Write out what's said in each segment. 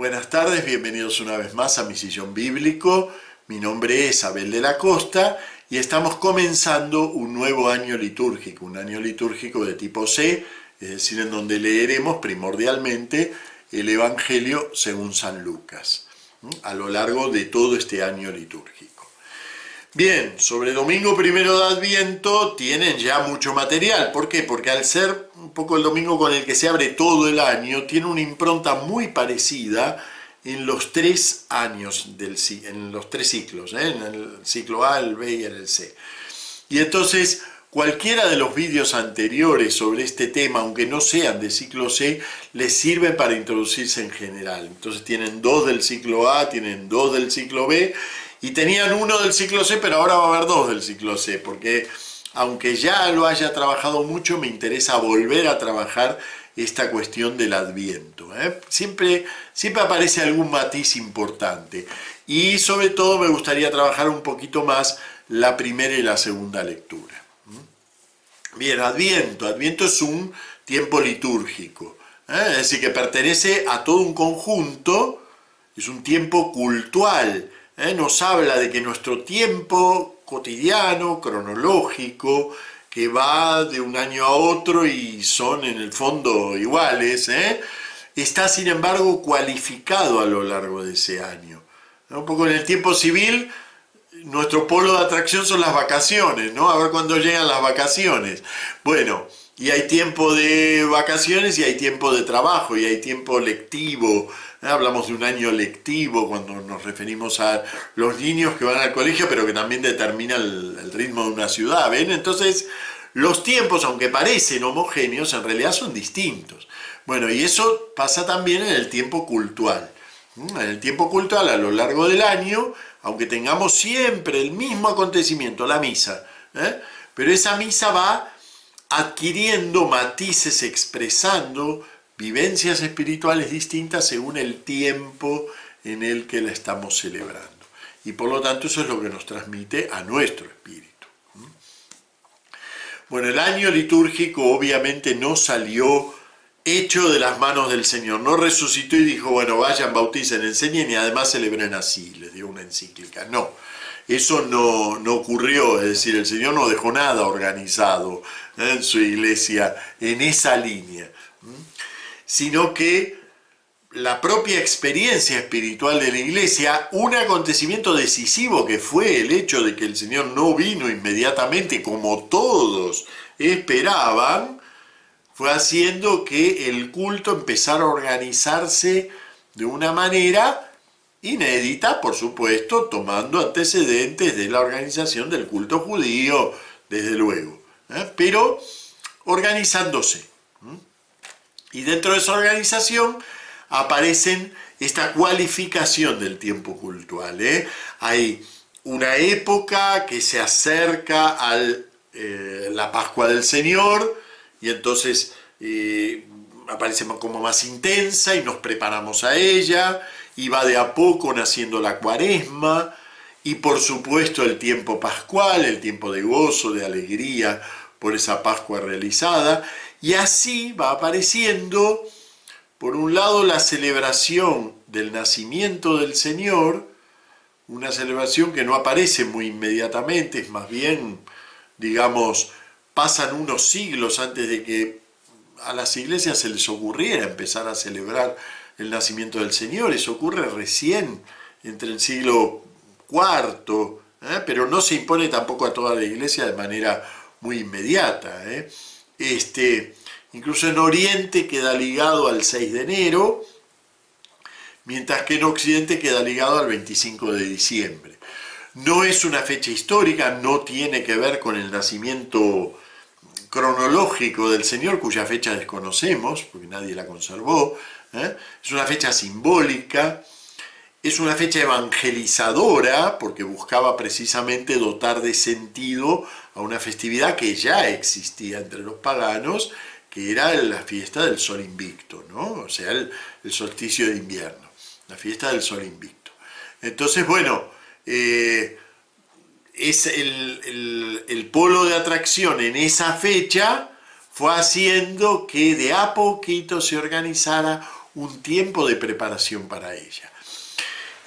Buenas tardes, bienvenidos una vez más a Mi Sillón Bíblico. Mi nombre es Abel de la Costa y estamos comenzando un nuevo año litúrgico, un año litúrgico de tipo C, es decir, en donde leeremos primordialmente el Evangelio según San Lucas, a lo largo de todo este año litúrgico. Bien, sobre Domingo Primero de Adviento tienen ya mucho material. ¿Por qué? Porque al ser un poco el domingo con el que se abre todo el año, tiene una impronta muy parecida en los tres años, en los tres ciclos, en el ciclo A, el B y en el C. Y entonces, cualquiera de los vídeos anteriores sobre este tema, aunque no sean de ciclo C, les sirven para introducirse en general. Entonces tienen dos del ciclo A, tienen dos del ciclo B, y tenían uno del ciclo C, pero ahora va a haber dos del ciclo C, porque aunque ya lo haya trabajado mucho, me interesa volver a trabajar esta cuestión del Adviento. Siempre aparece algún matiz importante, y sobre todo me gustaría trabajar un poquito más la primera y la segunda lectura. Bien, Adviento es un tiempo litúrgico, es decir, que pertenece a todo un conjunto, es un tiempo cultual. Nos habla de que nuestro tiempo cotidiano, cronológico, que va de un año a otro y son en el fondo iguales, está sin embargo cualificado a lo largo de ese año. Un poco en el tiempo civil, nuestro polo de atracción son las vacaciones, ¿no? A ver cuándo llegan las vacaciones. Bueno, y hay tiempo de vacaciones y hay tiempo de trabajo y hay tiempo lectivo. Hablamos de un año lectivo cuando nos referimos a los niños que van al colegio, pero que también determina el ritmo de una ciudad, ¿ven? Entonces, los tiempos, aunque parecen homogéneos, en realidad son distintos. Bueno, y eso pasa también en el tiempo cultural. En el tiempo cultural, a lo largo del año, aunque tengamos siempre el mismo acontecimiento, la misa, pero esa misa va adquiriendo matices, expresando vivencias espirituales distintas según el tiempo en el que la estamos celebrando. Y por lo tanto eso es lo que nos transmite a nuestro espíritu. Bueno, el año litúrgico obviamente no salió hecho de las manos del Señor, no resucitó y dijo, bueno, vayan, bauticen, enseñen y además celebren así, les dio una encíclica. No, eso no ocurrió, es decir, el Señor no dejó nada organizado en su iglesia en esa línea, sino que la propia experiencia espiritual de la iglesia, un acontecimiento decisivo que fue el hecho de que el Señor no vino inmediatamente como todos esperaban, fue haciendo que el culto empezara a organizarse de una manera inédita, por supuesto, tomando antecedentes de la organización del culto judío, desde luego, pero organizándose. Y dentro de esa organización aparecen esta cualificación del tiempo cultural. Hay una época que se acerca a la Pascua del Señor, y entonces aparece como más intensa y nos preparamos a ella, y va de a poco naciendo la Cuaresma, y por supuesto el tiempo pascual, el tiempo de gozo, de alegría por esa Pascua realizada, y así va apareciendo, por un lado, la celebración del nacimiento del Señor, una celebración que no aparece muy inmediatamente, es más bien, digamos, pasan unos siglos antes de que a las iglesias se les ocurriera empezar a celebrar el nacimiento del Señor. Eso ocurre recién entre el siglo IV, pero no se impone tampoco a toda la iglesia de manera muy inmediata. Incluso en Oriente queda ligado al 6 de enero, mientras que en Occidente queda ligado al 25 de diciembre. No es una fecha histórica, no tiene que ver con el nacimiento cronológico del Señor, cuya fecha desconocemos, porque nadie la conservó. Es una fecha simbólica, es una fecha evangelizadora, porque buscaba precisamente dotar de sentido a una festividad que ya existía entre los paganos, que era la fiesta del sol invicto, ¿no? O sea, el solsticio de invierno, la fiesta del sol invicto. Entonces, bueno, es el polo de atracción en esa fecha fue haciendo que de a poquito se organizara un tiempo de preparación para ella.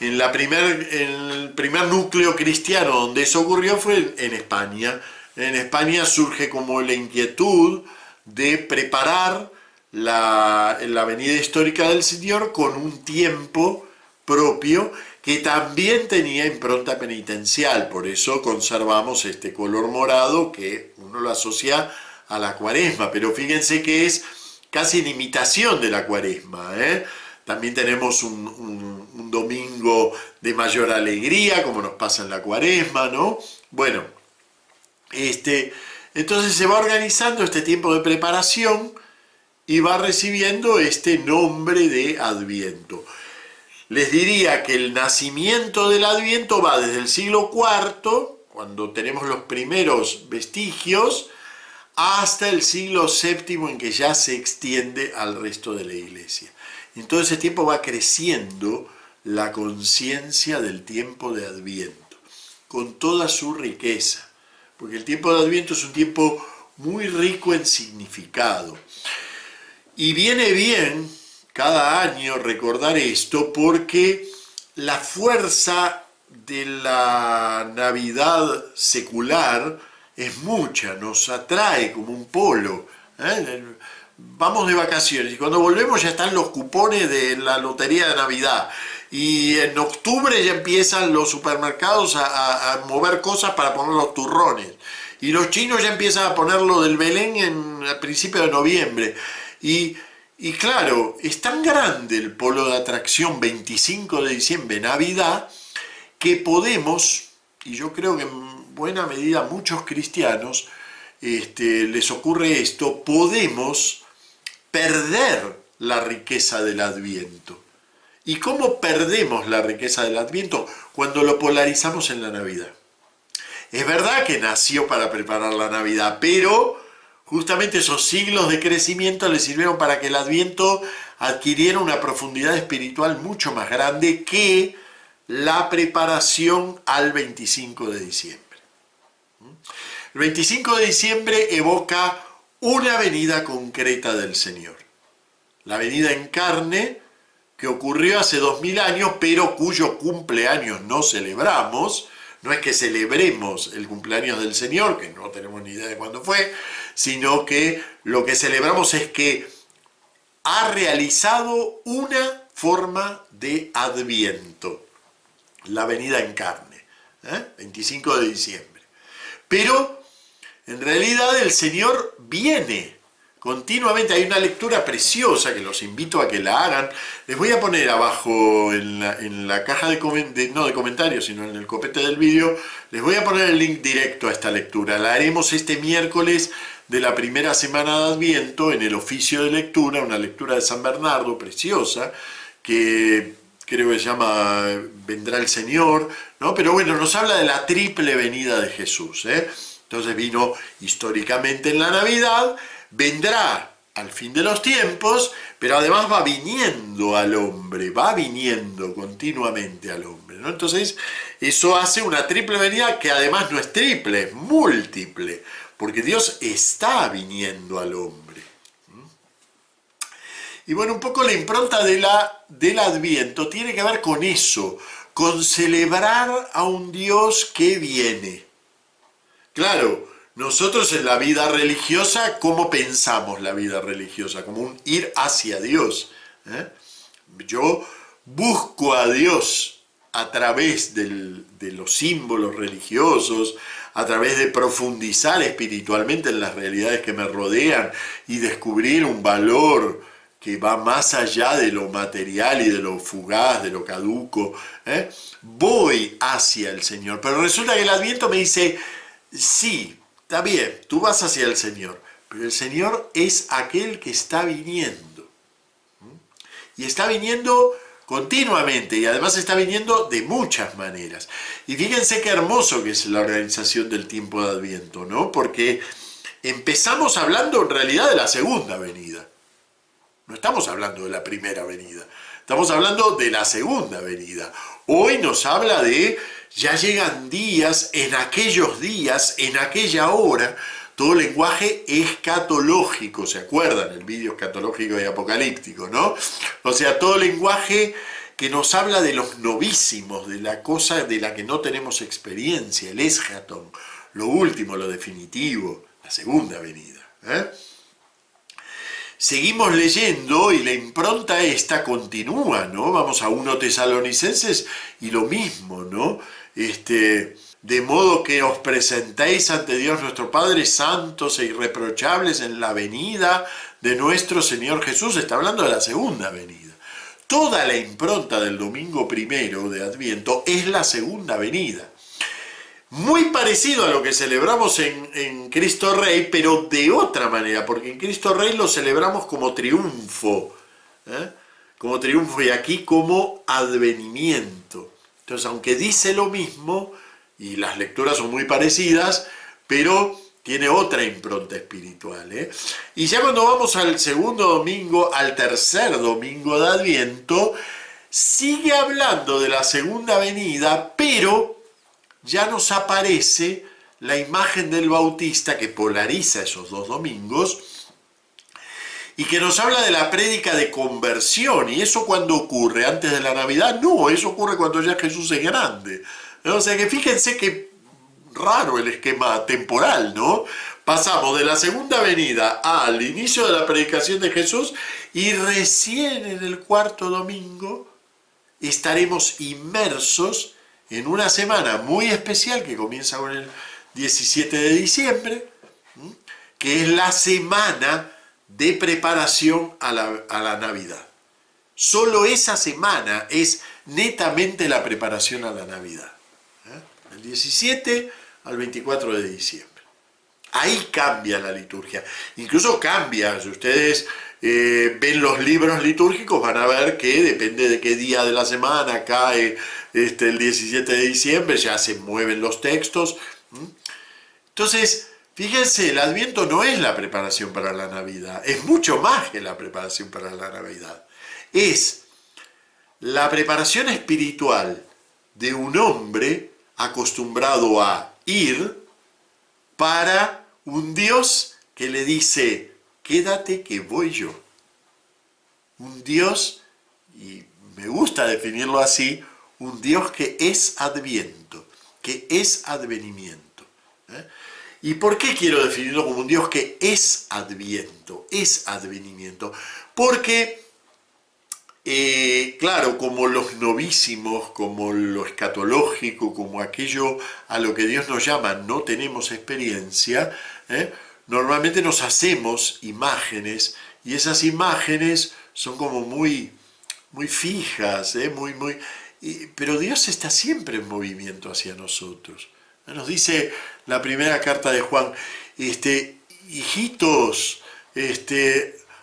En el primer núcleo cristiano donde eso ocurrió fue en España. En España surge como la inquietud de preparar la venida histórica del Señor con un tiempo propio que también tenía impronta penitencial. Por eso conservamos este color morado que uno lo asocia a la Cuaresma, pero fíjense que es casi en imitación de la Cuaresma, ¿eh? También tenemos un domingo de mayor alegría, como nos pasa en la Cuaresma, ¿no? Bueno, entonces se va organizando este tiempo de preparación y va recibiendo este nombre de Adviento. Les diría que el nacimiento del Adviento va desde el siglo IV, cuando tenemos los primeros vestigios, hasta el siglo VII, en que ya se extiende al resto de la Iglesia. En todo ese tiempo va creciendo la conciencia del tiempo de Adviento, con toda su riqueza, porque el tiempo de Adviento es un tiempo muy rico en significado. Y viene bien cada año recordar esto, porque la fuerza de la Navidad secular es mucha, nos atrae como un polo, ¿eh? Vamos de vacaciones y cuando volvemos ya están los cupones de la lotería de Navidad, y en octubre ya empiezan los supermercados a mover cosas para poner los turrones, y los chinos ya empiezan a ponerlo del Belén a principios de noviembre, y claro, es tan grande el polo de atracción 25 de diciembre, Navidad, que podemos, y yo creo que en buena medida a muchos cristianos les ocurre esto, podemos perder la riqueza del Adviento. ¿Y cómo perdemos la riqueza del Adviento? Cuando lo polarizamos en la Navidad. Es verdad que nació para preparar la Navidad, pero justamente esos siglos de crecimiento le sirvieron para que el Adviento adquiriera una profundidad espiritual mucho más grande que la preparación al 25 de diciembre. El 25 de diciembre evoca una venida concreta del Señor. La venida en carne que ocurrió hace 2000 años, pero cuyo cumpleaños no celebramos. No es que celebremos el cumpleaños del Señor, que no tenemos ni idea de cuándo fue, sino que lo que celebramos es que ha realizado una forma de Adviento, la venida en carne, 25 de diciembre. Pero en realidad el Señor viene continuamente. Hay una lectura preciosa que los invito a que la hagan. Les voy a poner abajo en la caja no de comentarios, sino en el copete del vídeo, les voy a poner el link directo a esta lectura. La haremos este miércoles de la primera semana de Adviento en el oficio de lectura, una lectura de San Bernardo preciosa, que creo que se llama Vendrá el Señor, ¿no? Pero bueno, nos habla de la triple venida de Jesús, ¿eh? Entonces vino históricamente en la Navidad, vendrá al fin de los tiempos, pero además va viniendo al hombre, va viniendo continuamente al hombre, ¿no? Entonces eso hace una triple venida que además no es triple, es múltiple, porque Dios está viniendo al hombre. Y bueno, un poco la impronta del Adviento tiene que ver con eso, con celebrar a un Dios que viene. Claro, nosotros en la vida religiosa, ¿cómo pensamos la vida religiosa? Como un ir hacia Dios, ¿eh? Yo busco a Dios a través de los símbolos religiosos, a través de profundizar espiritualmente en las realidades que me rodean y descubrir un valor que va más allá de lo material y de lo fugaz, de lo caduco, ¿eh? Voy hacia el Señor. Pero resulta que el Adviento me dice, sí, está bien, tú vas hacia el Señor, pero el Señor es aquel que está viniendo. Y está viniendo continuamente, y además está viniendo de muchas maneras. Y fíjense qué hermoso que es la organización del tiempo de Adviento, ¿no? Porque empezamos hablando en realidad de la segunda venida. No estamos hablando de la primera venida, estamos hablando de la segunda venida. Hoy nos habla de, ya llegan días, en aquella hora, todo lenguaje escatológico, ¿se acuerdan? El vídeo escatológico y apocalíptico, ¿no? O sea, todo lenguaje que nos habla de los novísimos, de la cosa de la que no tenemos experiencia, el eschaton, lo último, lo definitivo, la segunda venida. Seguimos leyendo y la impronta esta continúa, ¿no? Vamos a 1 Tesalonicenses y lo mismo, ¿no? De modo que os presentéis ante Dios nuestro Padre santos e irreprochables en la venida de nuestro Señor Jesús. Está hablando de la segunda venida. Toda la impronta del domingo primero de Adviento es la segunda venida. Muy parecido a lo que celebramos en Cristo Rey, pero de otra manera, porque en Cristo Rey lo celebramos como triunfo, como triunfo y aquí como advenimiento. Entonces, aunque dice lo mismo, y las lecturas son muy parecidas, pero tiene otra impronta espiritual. Y ya cuando vamos al segundo domingo, al tercer domingo de Adviento, sigue hablando de la segunda venida, pero ya nos aparece la imagen del Bautista que polariza esos dos domingos y que nos habla de la prédica de conversión. ¿Y eso cuándo ocurre? ¿Antes de la Navidad? No, eso ocurre cuando ya Jesús es grande. O sea que fíjense qué raro el esquema temporal, ¿no? Pasamos de la segunda venida al inicio de la predicación de Jesús y recién en el cuarto domingo estaremos inmersos en una semana muy especial que comienza con el 17 de diciembre, que es la semana de preparación a la Navidad. Solo esa semana es netamente la preparación a la Navidad. El 17 al 24 de diciembre. Ahí cambia la liturgia. Incluso cambia, si ustedes ven los libros litúrgicos, van a ver que depende de qué día de la semana cae el 17 de diciembre, ya se mueven los textos. Entonces, fíjense, el Adviento no es la preparación para la Navidad, es mucho más que la preparación para la Navidad. Es la preparación espiritual de un hombre acostumbrado a ir para un Dios que le dice, quédate que voy yo. Un Dios, y me gusta definirlo así, un Dios que es adviento, que es advenimiento. ¿Y por qué quiero definirlo como un Dios que es adviento, es advenimiento? Porque, claro, como los novísimos, como lo escatológico, como aquello a lo que Dios nos llama, no tenemos experiencia, normalmente nos hacemos imágenes, y esas imágenes son como muy fijas, pero Dios está siempre en movimiento hacia nosotros. Nos dice la primera carta de Juan, hijitos,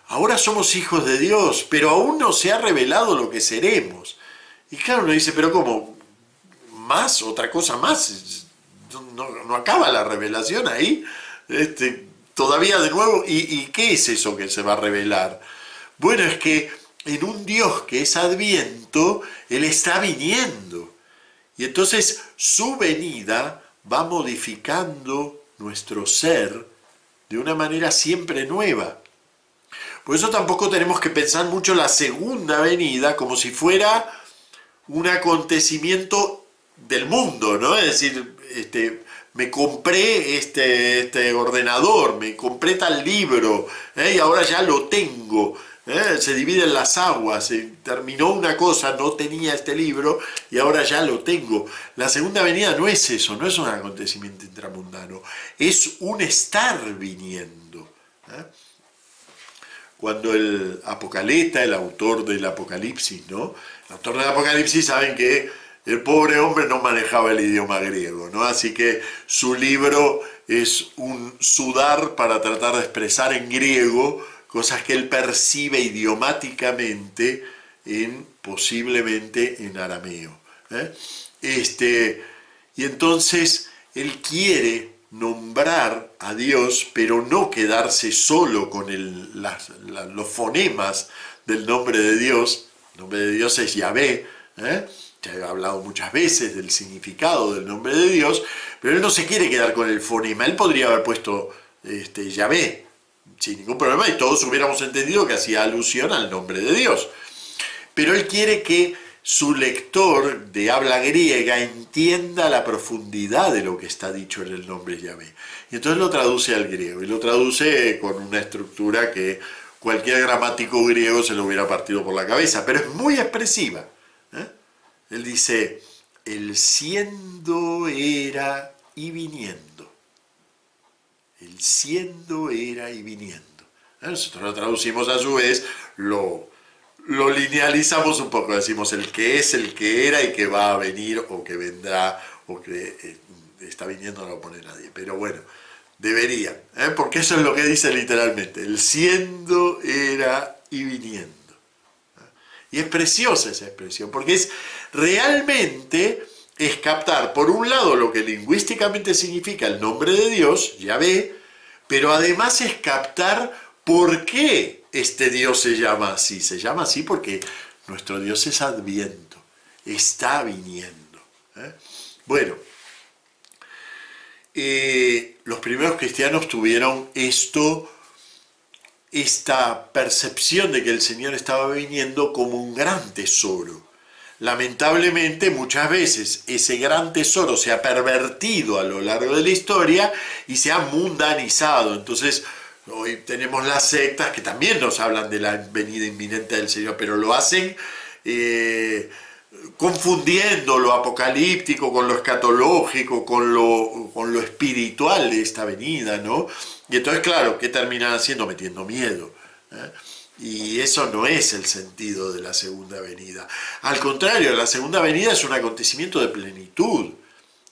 ahora somos hijos de Dios, pero aún no se ha revelado lo que seremos. Y claro, uno dice, pero ¿cómo? ¿Más? ¿Otra cosa más? No acaba la revelación ahí. Todavía de nuevo, ¿y qué es eso que se va a revelar? Bueno, es que en un Dios que es adviento, Él está viniendo. Y entonces su venida va modificando nuestro ser de una manera siempre nueva. Por eso tampoco tenemos que pensar mucho la segunda venida como si fuera un acontecimiento del mundo, ¿no? Es decir, me compré este ordenador, me compré tal libro, y ahora ya lo tengo. Se dividen las aguas, se terminó una cosa, no tenía este libro y ahora ya lo tengo. La segunda venida no es eso, no es un acontecimiento intramundano, es un estar viniendo. Cuando el Apocaleta, el autor del Apocalipsis, ¿no? El autor del Apocalipsis saben que el pobre hombre no manejaba el idioma griego, ¿no? Así que su libro es un sudar para tratar de expresar en griego cosas que él percibe idiomáticamente posiblemente en arameo. Y entonces él quiere nombrar a Dios, pero no quedarse solo con los fonemas del nombre de Dios. El nombre de Dios es Yahvé, ya he hablado muchas veces del significado del nombre de Dios, pero él no se quiere quedar con el fonema. Él podría haber puesto Yahvé, sin ningún problema, y todos hubiéramos entendido que hacía alusión al nombre de Dios. Pero él quiere que su lector de habla griega entienda la profundidad de lo que está dicho en el nombre Yahvé. Y entonces lo traduce al griego, y lo traduce con una estructura que cualquier gramático griego se lo hubiera partido por la cabeza, pero es muy expresiva. Él dice, el siendo, era y viniendo. El siendo, era y viniendo. Nosotros lo traducimos a su vez, lo linealizamos un poco, decimos el que es, el que era y que va a venir o que vendrá o que está viniendo, no lo pone nadie, pero bueno, deberían, porque eso es lo que dice literalmente, el siendo, era y viniendo. Y es preciosa esa expresión, porque es realmente es captar, por un lado, lo que lingüísticamente significa el nombre de Dios, Yahvé, pero además es captar por qué este Dios se llama así. Se llama así porque nuestro Dios es Adviento, está viniendo. Bueno, los primeros cristianos tuvieron esta percepción de que el Señor estaba viniendo como un gran tesoro. Lamentablemente, muchas veces ese gran tesoro se ha pervertido a lo largo de la historia y se ha mundanizado. Entonces, hoy tenemos las sectas que también nos hablan de la venida inminente del Señor, pero lo hacen confundiendo lo apocalíptico con lo escatológico, con lo espiritual de esta venida, ¿no? Y entonces, claro, ¿qué terminan haciendo? Metiendo miedo. Y eso no es el sentido de la segunda venida. Al contrario, la segunda venida es un acontecimiento de plenitud.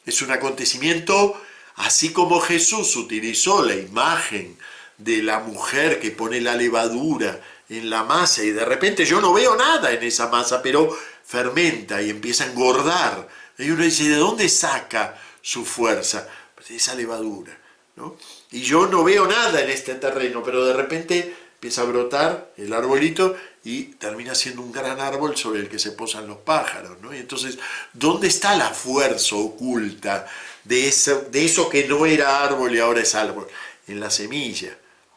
Es un acontecimiento, así como Jesús utilizó la imagen de la mujer que pone la levadura en la masa y de repente yo no veo nada en esa masa, pero fermenta y empieza a engordar. Y uno dice, ¿de dónde saca su fuerza? Pues de esa levadura, ¿no? Y yo no veo nada en este terreno, pero de repente empieza a brotar el arbolito y termina siendo un gran árbol sobre el que se posan los pájaros, ¿no? Y entonces, ¿dónde está la fuerza oculta de eso que no era árbol y ahora es árbol? En la semilla,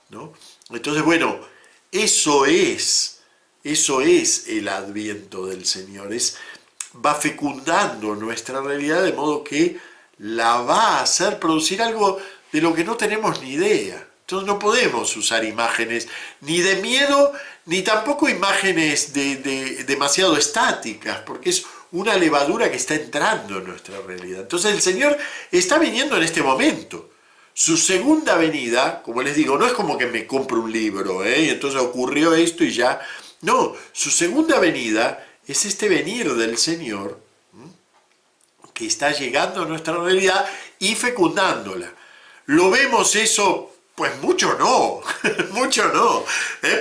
¿no? Entonces, bueno, eso es el adviento del Señor, va fecundando nuestra realidad de modo que la va a hacer producir algo de lo que no tenemos ni idea. Entonces no podemos usar imágenes ni de miedo, ni tampoco imágenes demasiado estáticas, porque es una levadura que está entrando en nuestra realidad. Entonces el Señor está viniendo en este momento. Su segunda venida, como les digo, no es como que me compro un libro, y entonces ocurrió esto y ya. No, su segunda venida es este venir del Señor que está llegando a nuestra realidad y fecundándola. ¿Lo vemos eso? Pues mucho no, mucho no.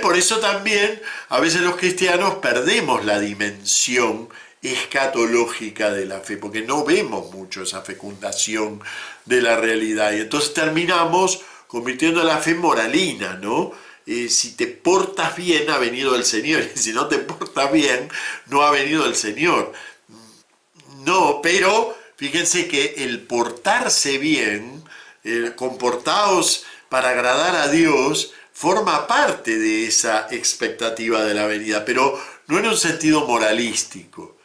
Por eso también a veces los cristianos perdemos la dimensión escatológica de la fe, porque no vemos mucho esa fecundación de la realidad y entonces terminamos convirtiendo la fe en moralina, ¿no? Si te portas bien ha venido el Señor, y si no te portas bien no ha venido el Señor. No, pero fíjense que el portarse bien, el comportaos para agradar a Dios, forma parte de esa expectativa de la venida, pero no en un sentido moralístico.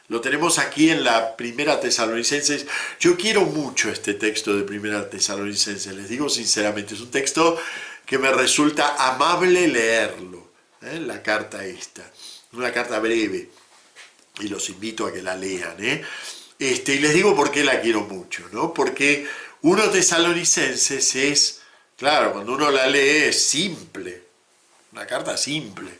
Lo tenemos aquí en la Primera Tesalonicenses. Yo quiero mucho este texto de Primera Tesalonicenses, les digo sinceramente, es un texto que me resulta amable leerlo, la carta esta, una carta breve, y los invito a que la lean, y les digo por qué la quiero mucho, ¿no? Porque 1 Tesalonicenses es, claro, cuando uno la lee es simple, una carta simple,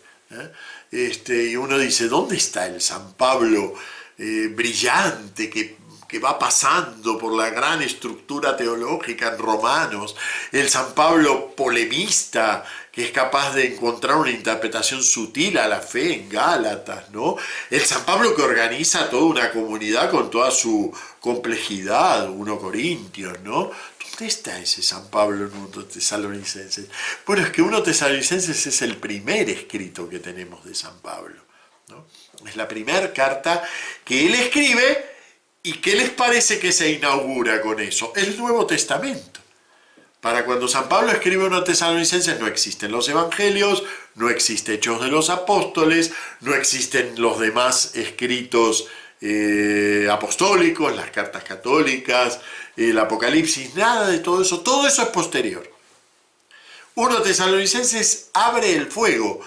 y uno dice, ¿dónde está el San Pablo brillante que va pasando por la gran estructura teológica en Romanos, el San Pablo polemista que es capaz de encontrar una interpretación sutil a la fe en Gálatas, ¿no? El San Pablo que organiza toda una comunidad con toda su complejidad, 1 Corintios, ¿no? ¿Dónde está ese San Pablo en 1 Tesalonicenses? Bueno, es que 1 Tesalonicenses es el primer escrito que tenemos de San Pablo, ¿no? Es la primera carta que él escribe. ¿Y qué les parece que se inaugura con eso? El Nuevo Testamento. Para cuando San Pablo escribe 1 Tesalonicenses no existen los evangelios, no existen Hechos de los Apóstoles, no existen los demás escritos apostólicos, las cartas católicas, el Apocalipsis, nada de todo eso es posterior. 1 Tesalonicenses abre el fuego,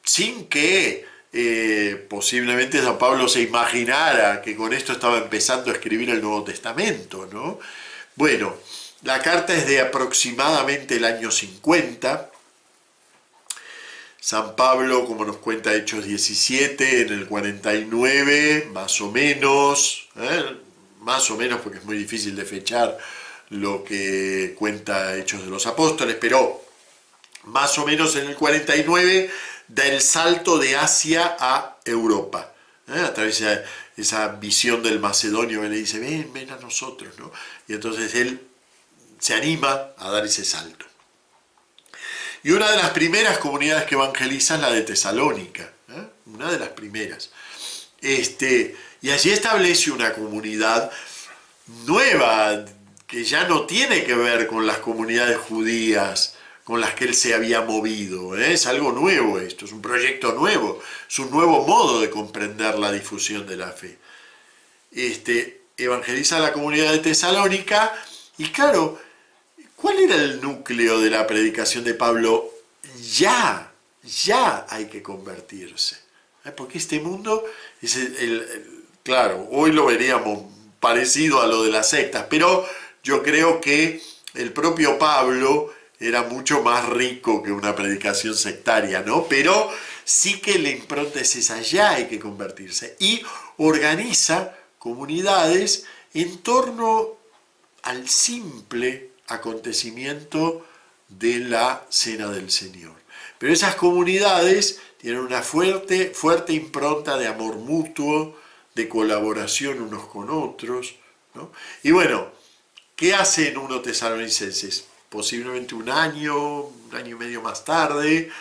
sin que posiblemente San Pablo se imaginara que con esto estaba empezando a escribir el Nuevo Testamento, ¿no? Bueno, la carta es de aproximadamente el año 50. San Pablo, como nos cuenta Hechos 17, en el 49, más o menos porque es muy difícil de fechar lo que cuenta Hechos de los Apóstoles, pero más o menos en el 49 da el salto de Asia a Europa, a través de esa visión del macedonio que le dice, ven a nosotros, ¿no? Y entonces él se anima a dar ese salto. Y una de las primeras comunidades que evangeliza es la de Tesalónica, una de las primeras. Y allí establece una comunidad nueva, que ya no tiene que ver con las comunidades judías con las que él se había movido. Es algo nuevo esto, es un proyecto nuevo, es un nuevo modo de comprender la difusión de la fe. Evangeliza a la comunidad de Tesalónica, y claro, ¿cuál era el núcleo de la predicación de Pablo? Ya hay que convertirse. Porque este mundo es claro, hoy lo veríamos parecido a lo de las sectas, pero yo creo que el propio Pablo era mucho más rico que una predicación sectaria, ¿no? Pero sí que la impronta es esa, ya hay que convertirse. Y organiza comunidades en torno al simple acontecimiento de la Cena del Señor. Pero esas comunidades tienen una fuerte impronta de amor mutuo, de colaboración unos con otros, ¿no? Y bueno, ¿qué hacen 1 Tesalonicenses? Posiblemente un año y medio más tarde,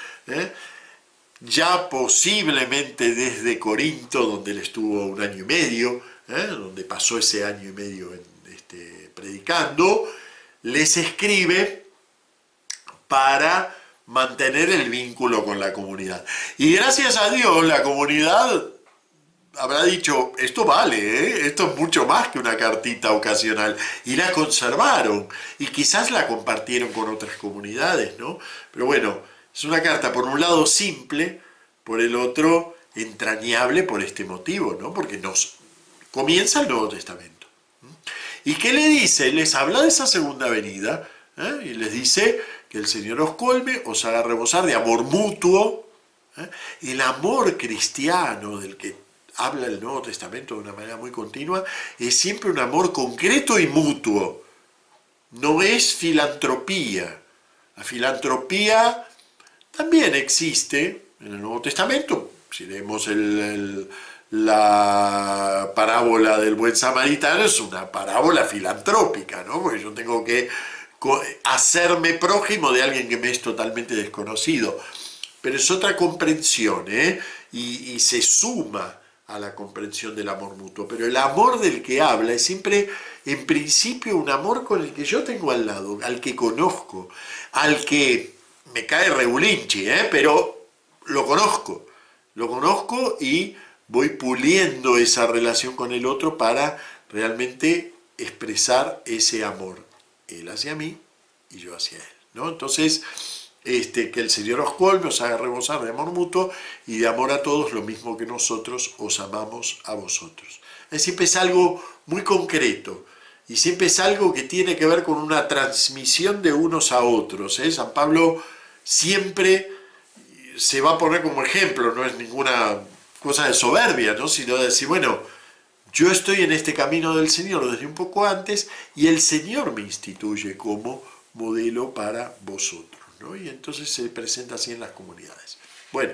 ya posiblemente desde Corinto, donde él estuvo un año y medio, donde pasó ese año y medio predicando, les escribe para mantener el vínculo con la comunidad. Y gracias a Dios la comunidad habrá dicho, esto vale, esto es mucho más que una cartita ocasional, y la conservaron, y quizás la compartieron con otras comunidades, ¿no? Pero bueno, es una carta por un lado simple, por el otro entrañable por este motivo, ¿no? Porque nos comienza el Nuevo Testamento. ¿Y qué le dice? Les habla de esa segunda venida, y les dice que el Señor os colme, os haga rebosar de amor mutuo. El amor cristiano del que habla el Nuevo Testamento de una manera muy continua es siempre un amor concreto y mutuo. No es filantropía. La filantropía también existe en el Nuevo Testamento. Si leemos la parábola del buen samaritano, es una parábola filantrópica, ¿no? Porque yo tengo que hacerme prójimo de alguien que me es totalmente desconocido. Pero es otra comprensión, y se suma a la comprensión del amor mutuo. Pero el amor del que habla es siempre, en principio, un amor con el que yo tengo al lado, al que conozco, al que me cae regulinchi, pero lo conozco y voy puliendo esa relación con el otro para realmente expresar ese amor, él hacia mí y yo hacia él, ¿no? Entonces, que el Señor os colme, os haga rebosar de amor mutuo y de amor a todos, lo mismo que nosotros os amamos a vosotros. Siempre es algo muy concreto, y siempre es algo que tiene que ver con una transmisión de unos a otros. San Pablo siempre se va a poner como ejemplo, no es ninguna cosa de soberbia, ¿no? Sino de decir, bueno, yo estoy en este camino del Señor desde un poco antes, y el Señor me instituye como modelo para vosotros, ¿no? Y entonces se presenta así en las comunidades. Bueno,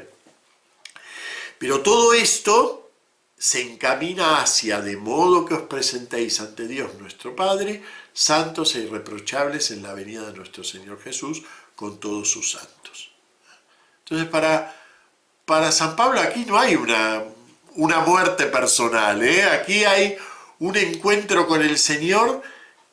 pero todo esto se encamina hacia, de modo que os presentéis ante Dios nuestro Padre, santos e irreprochables en la venida de nuestro Señor Jesús, con todos sus santos. Entonces, para San Pablo aquí no hay una muerte personal, Aquí hay un encuentro con el Señor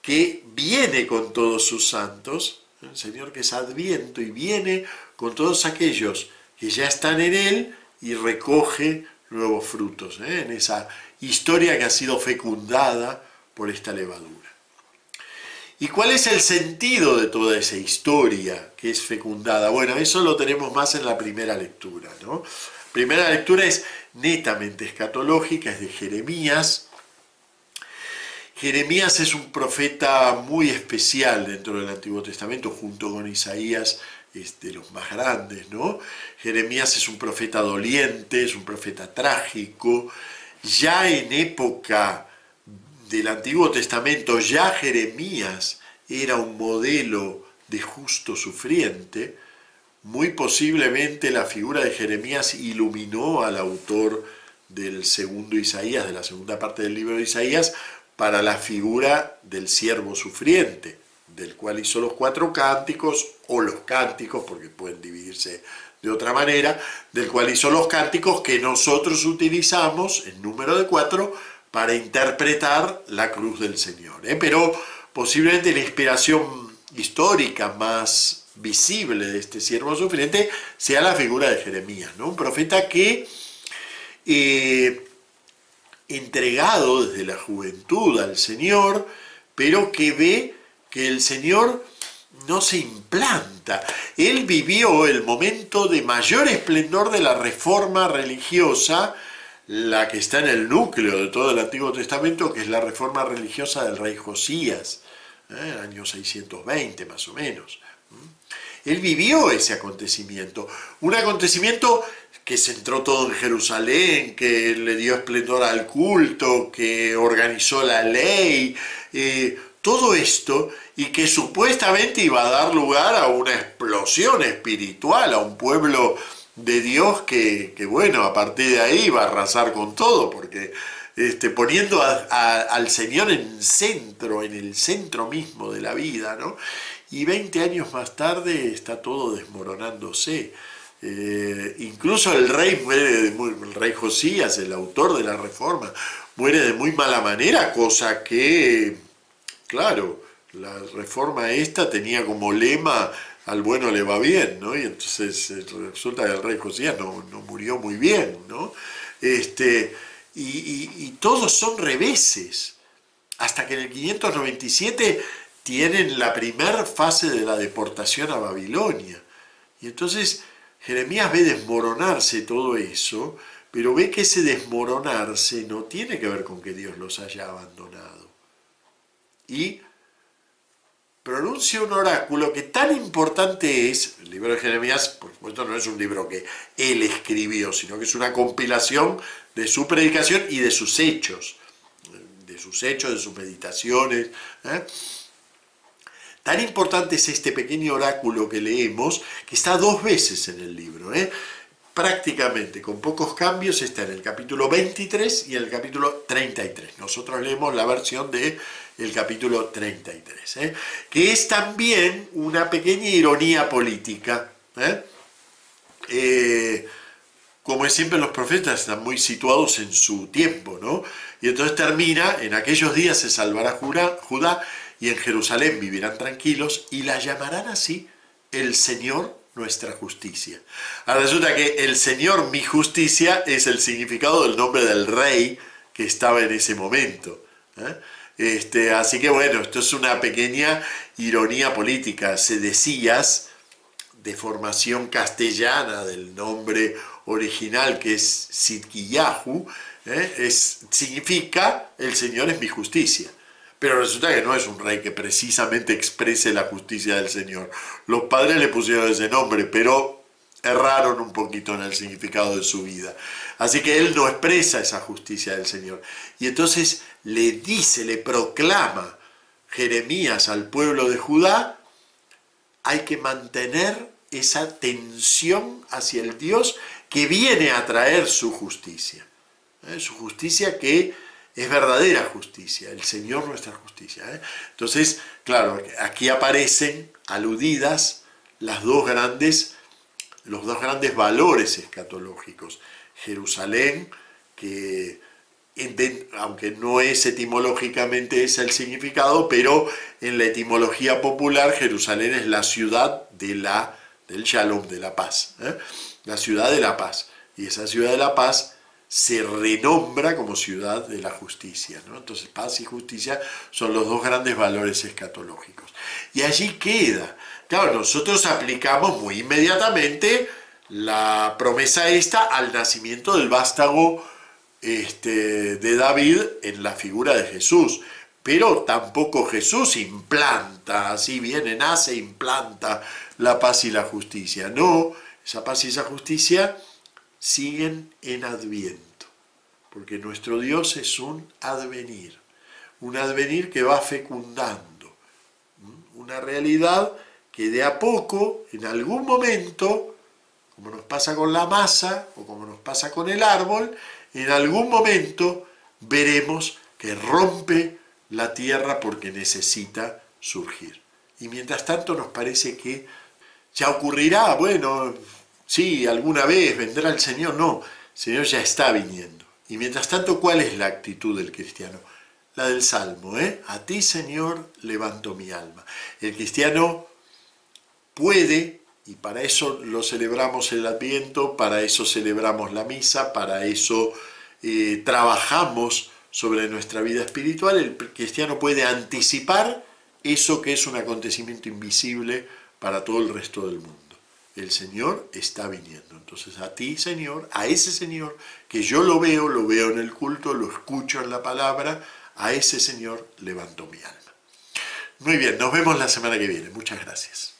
que viene con todos sus santos, el Señor que es Adviento y viene con todos aquellos que ya están en Él y recoge nuevos frutos, en esa historia que ha sido fecundada por esta levadura. ¿Y cuál es el sentido de toda esa historia que es fecundada? Bueno, eso lo tenemos más en la primera lectura, ¿no? La primera lectura es netamente escatológica, es de Jeremías. Jeremías es un profeta muy especial dentro del Antiguo Testamento, junto con Isaías, de los más grandes, ¿no? Jeremías es un profeta doliente, es un profeta trágico. Ya en época del Antiguo Testamento, ya Jeremías era un modelo de justo sufriente. Muy posiblemente la figura de Jeremías iluminó al autor del segundo Isaías, de la segunda parte del libro de Isaías, para la figura del siervo sufriente, del cual hizo los 4 cánticos, o los cánticos, porque pueden dividirse de otra manera, del cual hizo los cánticos que nosotros utilizamos, en número de 4, para interpretar la cruz del Señor. Pero posiblemente la inspiración histórica más visible de este siervo sufriente sea la figura de Jeremías, ¿no? Un profeta que, entregado desde la juventud al Señor, pero que ve que el Señor no se implanta. Él vivió el momento de mayor esplendor de la reforma religiosa, la que está en el núcleo de todo el Antiguo Testamento, que es la reforma religiosa del rey Josías, el año 620 más o menos. Él vivió ese acontecimiento, un acontecimiento que centró todo en Jerusalén, que le dio esplendor al culto, que organizó la ley, todo esto, y que supuestamente iba a dar lugar a una explosión espiritual, a un pueblo de Dios que bueno, a partir de ahí iba a arrasar con todo, porque poniendo al Señor en el centro mismo de la vida, ¿no? Y 20 años más tarde está todo desmoronándose. Incluso el rey muere, el rey Josías, el autor de la reforma, muere de muy mala manera, cosa que, claro, la reforma esta tenía como lema: al bueno le va bien, ¿no? Y entonces resulta que el rey Josías no murió muy bien, ¿no? Y todos son reveses, hasta que en el 597 tienen la primera fase de la deportación a Babilonia. Y entonces Jeremías ve desmoronarse todo eso, pero ve que ese desmoronarse no tiene que ver con que Dios los haya abandonado. Y pronuncia un oráculo que tan importante es. El libro de Jeremías, por supuesto, no es un libro que él escribió, sino que es una compilación de su predicación y de sus hechos, de sus meditaciones. Tan importante es este pequeño oráculo que leemos, que está 2 veces en el libro. Prácticamente, con pocos cambios, está en el capítulo 23 y en el capítulo 33. Nosotros leemos la versión del capítulo 33, que es también una pequeña ironía política. Como es siempre, los profetas están muy situados en su tiempo, ¿no? Y entonces termina: en aquellos días se salvará Judá, y en Jerusalén vivirán tranquilos, y la llamarán así: el Señor nuestra justicia. Ahora resulta que el Señor mi justicia es el significado del nombre del rey que estaba en ese momento. Así que bueno, esto es una pequeña ironía política. Sedecías, deformación castellana del nombre original, que es Sidkiyahu, significa el Señor es mi justicia. Pero resulta que no es un rey que precisamente exprese la justicia del Señor. Los padres le pusieron ese nombre, pero erraron un poquito en el significado de su vida. Así que él no expresa esa justicia del Señor. Y entonces le dice, le proclama Jeremías al pueblo de Judá: hay que mantener esa tensión hacia el Dios que viene a traer su justicia. Su justicia que es verdadera justicia, el Señor nuestra justicia. Entonces, claro, aquí aparecen aludidas los dos grandes valores escatológicos. Jerusalén, que aunque no es etimológicamente ese el significado, pero en la etimología popular Jerusalén es la ciudad del Shalom, de la paz, la ciudad de la paz, y esa ciudad de la paz se renombra como ciudad de la justicia, ¿no? Entonces paz y justicia son los dos grandes valores escatológicos, y allí queda. Claro, nosotros aplicamos muy inmediatamente la promesa esta al nacimiento del vástago de David en la figura de Jesús, pero tampoco Jesús implanta, así viene, nace, implanta la paz y la justicia. No, esa paz y esa justicia siguen en Adviento, porque nuestro Dios es un advenir que va fecundando, una realidad que de a poco, en algún momento, como nos pasa con la masa o como nos pasa con el árbol, en algún momento veremos que rompe la tierra porque necesita surgir. Y mientras tanto nos parece que ya ocurrirá, bueno, sí, alguna vez vendrá el Señor. No, el Señor ya está viniendo. Y mientras tanto, ¿cuál es la actitud del cristiano? La del Salmo, ¿eh? A ti, Señor, levanto mi alma. El cristiano puede, y para eso lo celebramos el Adviento, para eso celebramos la misa, para eso trabajamos sobre nuestra vida espiritual. El cristiano puede anticipar eso que es un acontecimiento invisible para todo el resto del mundo. El Señor está viniendo. Entonces a ti, Señor, a ese Señor, que yo lo veo en el culto, lo escucho en la palabra, a ese Señor levanto mi alma. Muy bien, nos vemos la semana que viene. Muchas gracias.